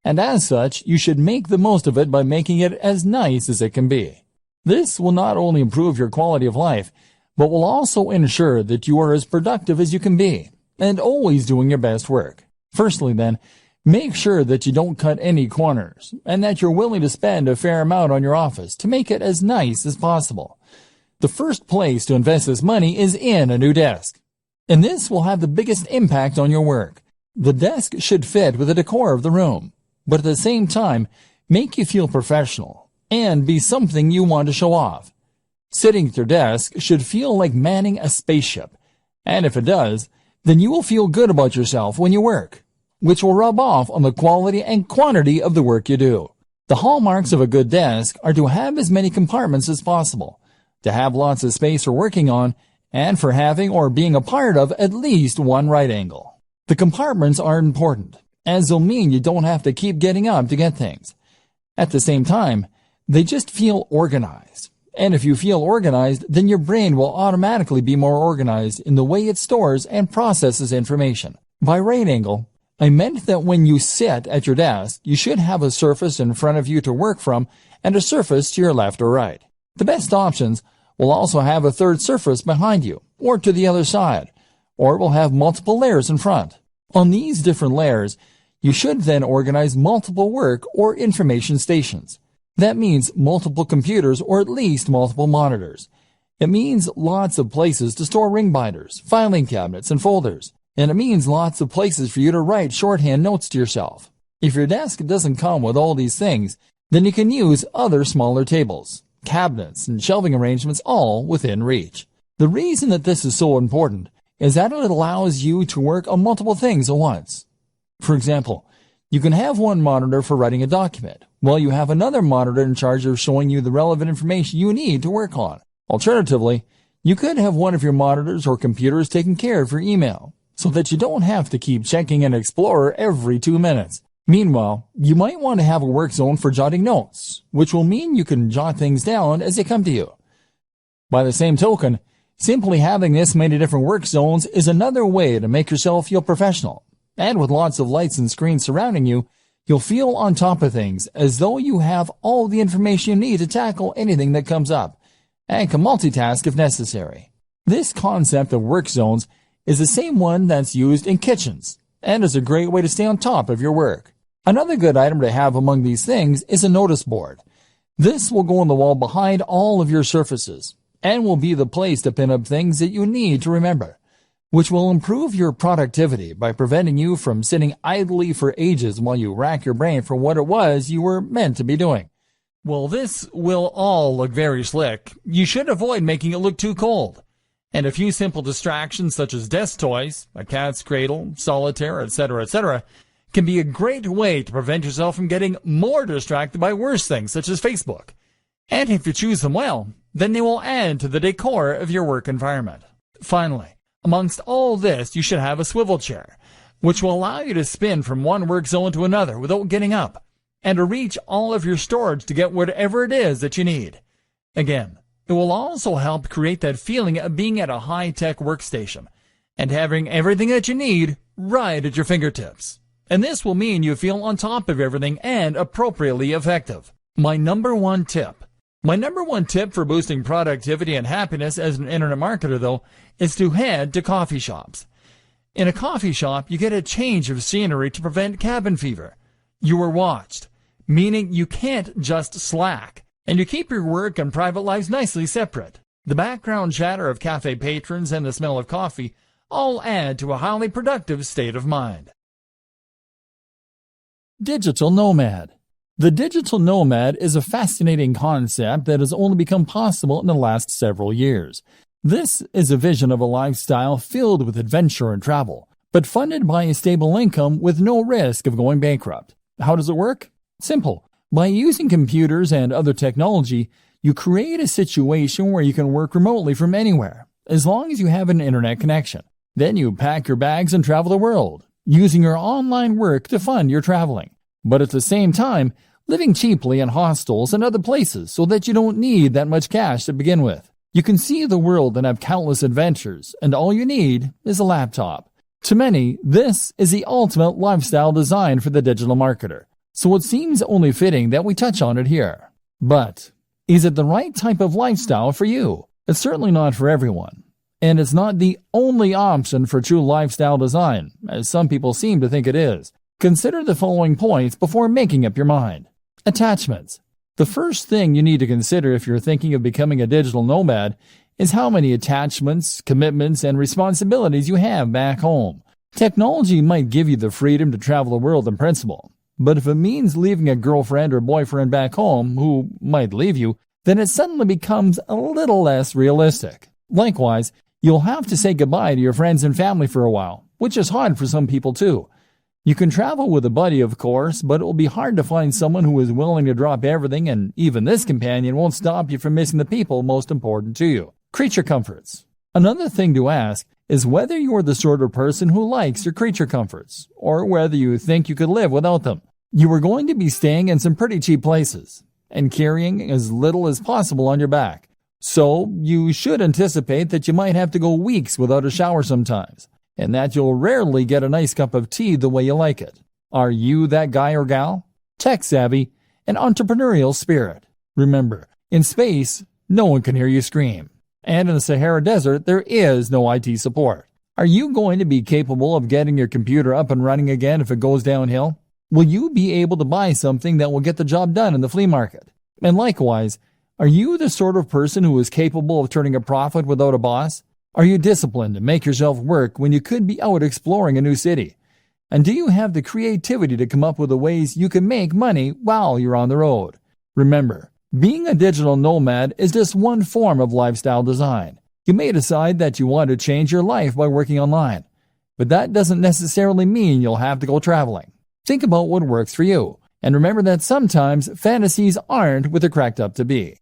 and as such, you should make the most of it by making it as nice as it can be. This will not only improve your quality of life, but will also ensure that you are as productive as you can be, and always doing your best work. Firstly then, make sure that you don't cut any corners, and that you're willing to spend a fair amount on your office to make it as nice as possible. The first place to invest this money is in a new desk, and this will have the biggest impact on your work. The desk should fit with the decor of the room, but at the same time, make you feel professional, and be something you want to show off. Sitting at your desk should feel like manning a spaceship, and if it does, then you will feel good about yourself when you work, which will rub off on the quality and quantity of the work you do. The hallmarks of a good desk are to have as many compartments as possible, to have lots of space for working on, and for having or being a part of at least one right angle. The compartments are important, as they'll mean you don't have to keep getting up to get things. At the same time, they just feel organized. And if you feel organized, then your brain will automatically be more organized in the way it stores and processes information. By right angle, I meant that when you sit at your desk, you should have a surface in front of you to work from and a surface to your left or right. The best options will also have a third surface behind you, or to the other side, or it will have multiple layers in front. On these different layers, you should then organize multiple work or information stations. That means multiple computers or at least multiple monitors. It means lots of places to store ring binders, filing cabinets, and folders. And it means lots of places for you to write shorthand notes to yourself. If your desk doesn't come with all these things, then you can use other smaller tables, cabinets, and shelving arrangements all within reach. The reason that this is so important is that it allows you to work on multiple things at once. For example, you can have one monitor for writing a document, while you have another monitor in charge of showing you the relevant information you need to work on. Alternatively, you could have one of your monitors or computers taking care of your email, so that you don't have to keep checking an Explorer every 2 minutes. Meanwhile, you might want to have a work zone for jotting notes, which will mean you can jot things down as they come to you. By the same token, simply having this many different work zones is another way to make yourself feel professional. And with lots of lights and screens surrounding you, You'll feel on top of things, as though you have all the information you need to tackle anything that comes up, and can multitask if necessary. This concept of work zones is the same one that's used in kitchens, and is a great way to stay on top of your work. Another good item to have among these things is a notice board. This will go on the wall behind all of your surfaces, and will be the place to pin up things that you need to remember, which will improve your productivity by preventing you from sitting idly for ages while you rack your brain for what it was you were meant to be doing. Well, this will all look very slick. You should avoid making it look too cold. And a few simple distractions such as desk toys, a cat's cradle, solitaire, etc., can be a great way to prevent yourself from getting more distracted by worse things such as Facebook. And if you choose them well, then they will add to the decor of your work environment. Finally, amongst all this, you should have a swivel chair, which will allow you to spin from one work zone to another without getting up, and to reach all of your storage to get whatever it is that you need. Again, it will also help create that feeling of being at a high-tech workstation and having everything that you need right at your fingertips. And this will mean you feel on top of everything and appropriately effective. My number one tip for boosting productivity and happiness as an internet marketer, though, is to head to coffee shops. In a coffee shop, you get a change of scenery to prevent cabin fever. You are watched, meaning you can't just slack, and you keep your work and private lives nicely separate. The background chatter of cafe patrons and the smell of coffee all add to a highly productive state of mind. Digital nomad. The digital nomad is a fascinating concept that has only become possible in the last several years. This is a vision of a lifestyle filled with adventure and travel, but funded by a stable income with no risk of going bankrupt. How does it work? Simple. By using computers and other technology, you create a situation where you can work remotely from anywhere, as long as you have an internet connection. Then you pack your bags and travel the world, using your online work to fund your traveling. But at the same time, living cheaply in hostels and other places so that you don't need that much cash to begin with. You can see the world and have countless adventures, and all you need is a laptop. To many, this is the ultimate lifestyle design for the digital marketer, so it seems only fitting that we touch on it here. But is it the right type of lifestyle for you? It's certainly not for everyone, and it's not the only option for true lifestyle design, as some people seem to think it is. Consider the following points before making up your mind. Attachments. The first thing you need to consider if you're thinking of becoming a digital nomad is how many attachments, commitments, and responsibilities you have back home. Technology might give you the freedom to travel the world in principle, but if it means leaving a girlfriend or boyfriend back home who might leave you, then it suddenly becomes a little less realistic. Likewise, you'll have to say goodbye to your friends and family for a while, which is hard for some people too. You can travel with a buddy, of course, but it will be hard to find someone who is willing to drop everything, and even this companion won't stop you from missing the people most important to you. Creature comforts. Another thing to ask is whether you're the sort of person who likes your creature comforts, or whether you think you could live without them. You are going to be staying in some pretty cheap places, and carrying as little as possible on your back. So you should anticipate that you might have to go weeks without a shower sometimes, and that you'll rarely get a nice cup of tea the way you like it. Are you that guy or gal? Tech savvy and entrepreneurial spirit. Remember, in space, no one can hear you scream. And in the Sahara Desert, there is no IT support. Are you going to be capable of getting your computer up and running again if it goes downhill? Will you be able to buy something that will get the job done in the flea market? And likewise, are you the sort of person who is capable of turning a profit without a boss? Are you disciplined to make yourself work when you could be out exploring a new city? And do you have the creativity to come up with the ways you can make money while you're on the road? Remember, being a digital nomad is just one form of lifestyle design. You may decide that you want to change your life by working online, but that doesn't necessarily mean you'll have to go traveling. Think about what works for you, and remember that sometimes fantasies aren't what they're cracked up to be.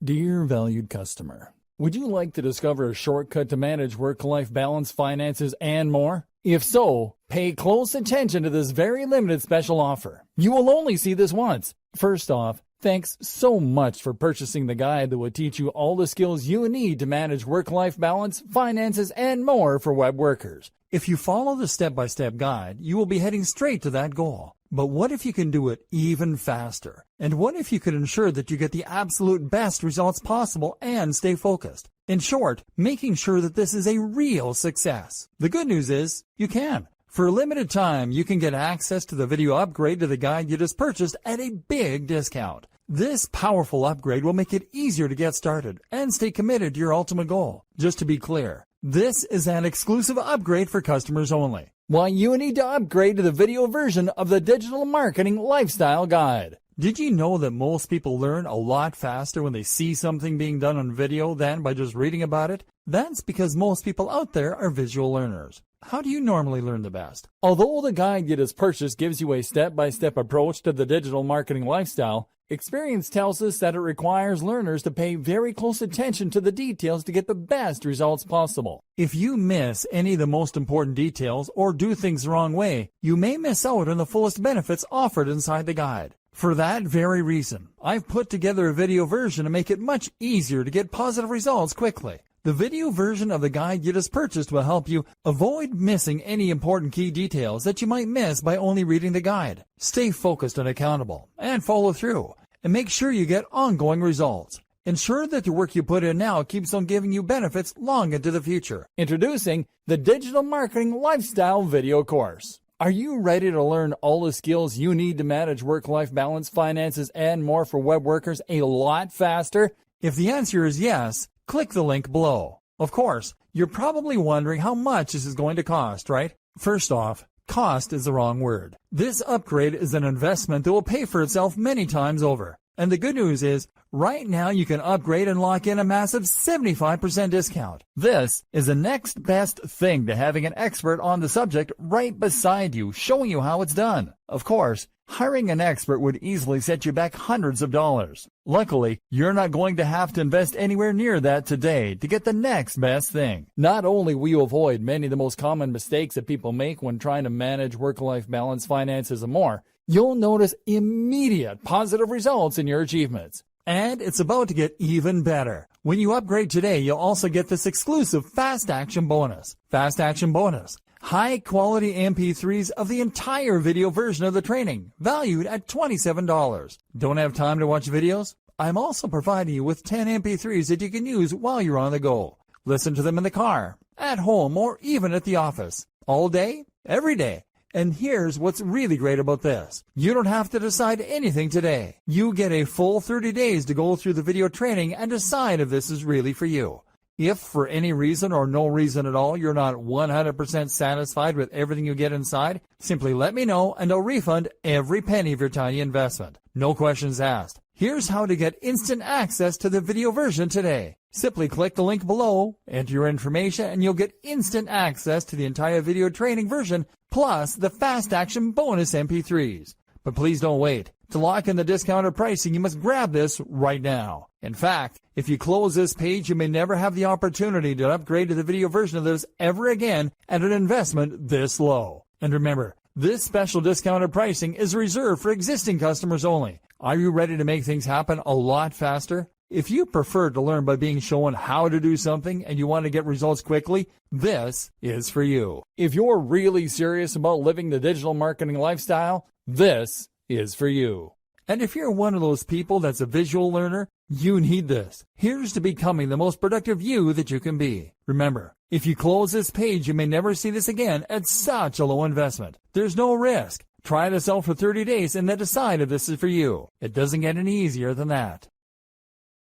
Dear valued customer, would you like to discover a shortcut to manage work-life balance, finances, and more? If so, pay close attention to this very limited special offer. You will only see this once. First off, thanks so much for purchasing the guide that will teach you all the skills you need to manage work-life balance, finances, and more for web workers. If you follow the step-by-step guide, you will be heading straight to that goal. But what if you can do it even faster? And what if you could ensure that you get the absolute best results possible and stay focused? In short, making sure that this is a real success. The good news is, you can. For a limited time, you can get access to the video upgrade to the guide you just purchased at a big discount. This powerful upgrade will make it easier to get started and stay committed to your ultimate goal. Just to be clear, this is an exclusive upgrade for customers only. Why you need to upgrade to the video version of the Digital Marketing Lifestyle Guide. Did you know that most people learn a lot faster when they see something being done on video than by just reading about it? That's because most people out there are visual learners. How do you normally learn the best? Although the guide you just purchased gives you a step-by-step approach to the digital marketing lifestyle, experience tells us that it requires learners to pay very close attention to the details to get the best results possible. If you miss any of the most important details or do things the wrong way, you may miss out on the fullest benefits offered inside the guide. For that very reason, I've put together a video version to make it much easier to get positive results quickly. The video version of the guide you just purchased will help you avoid missing any important key details that you might miss by only reading the guide. Stay focused and accountable, and follow through, and make sure you get ongoing results. Ensure that the work you put in now keeps on giving you benefits long into the future. Introducing the Digital Marketing Lifestyle Video Course. Are you ready to learn all the skills you need to manage work-life balance, finances, and more for web workers a lot faster? If the answer is yes, click the link below. Of course, you're probably wondering how much this is going to cost, right? First off, cost is the wrong word. This upgrade is an investment that will pay for itself many times over. And the good news is, right now you can upgrade and lock in a massive 75% discount. This is the next best thing to having an expert on the subject right beside you, showing you how it's done. Of course, hiring an expert would easily set you back hundreds of dollars. Luckily, you're not going to have to invest anywhere near that today to get the next best thing. Not only will you avoid many of the most common mistakes that people make when trying to manage work-life balance, finances, and more, you'll notice immediate positive results in your achievements. And it's about to get even better. When you upgrade today, you'll also get this exclusive Fast Action Bonus. Fast Action Bonus. High-quality MP3s of the entire video version of the training, valued at $27. Don't have time to watch videos? I'm also providing you with 10 MP3s that you can use while you're on the go. Listen to them in the car, at home, or even at the office. All day, every day. And here's what's really great about this. You don't have to decide anything today. You get a full 30 days to go through the video training and decide if this is really for you. If for any reason or no reason at all you're not 100% satisfied with everything you get inside, simply let me know and I'll refund every penny of your tiny investment. No questions asked. Here's how to get instant access to the video version today. Simply click the link below, enter your information, and you'll get instant access to the entire video training version, plus the Fast Action Bonus MP3s. But please don't wait. To lock in the discounted pricing, you must grab this right now. In fact, if you close this page, you may never have the opportunity to upgrade to the video version of this ever again at an investment this low. And remember, this special discounted pricing is reserved for existing customers only. Are you ready to make things happen a lot faster? If you prefer to learn by being shown how to do something and you want to get results quickly, this is for you. If you're really serious about living the digital marketing lifestyle, this is for you. And if you're one of those people that's a visual learner, you need this. Here's to becoming the most productive you that you can be. Remember, if you close this page, you may never see this again at such a low investment. There's no risk. Try this out for 30 days and then decide if this is for you. It doesn't get any easier than that.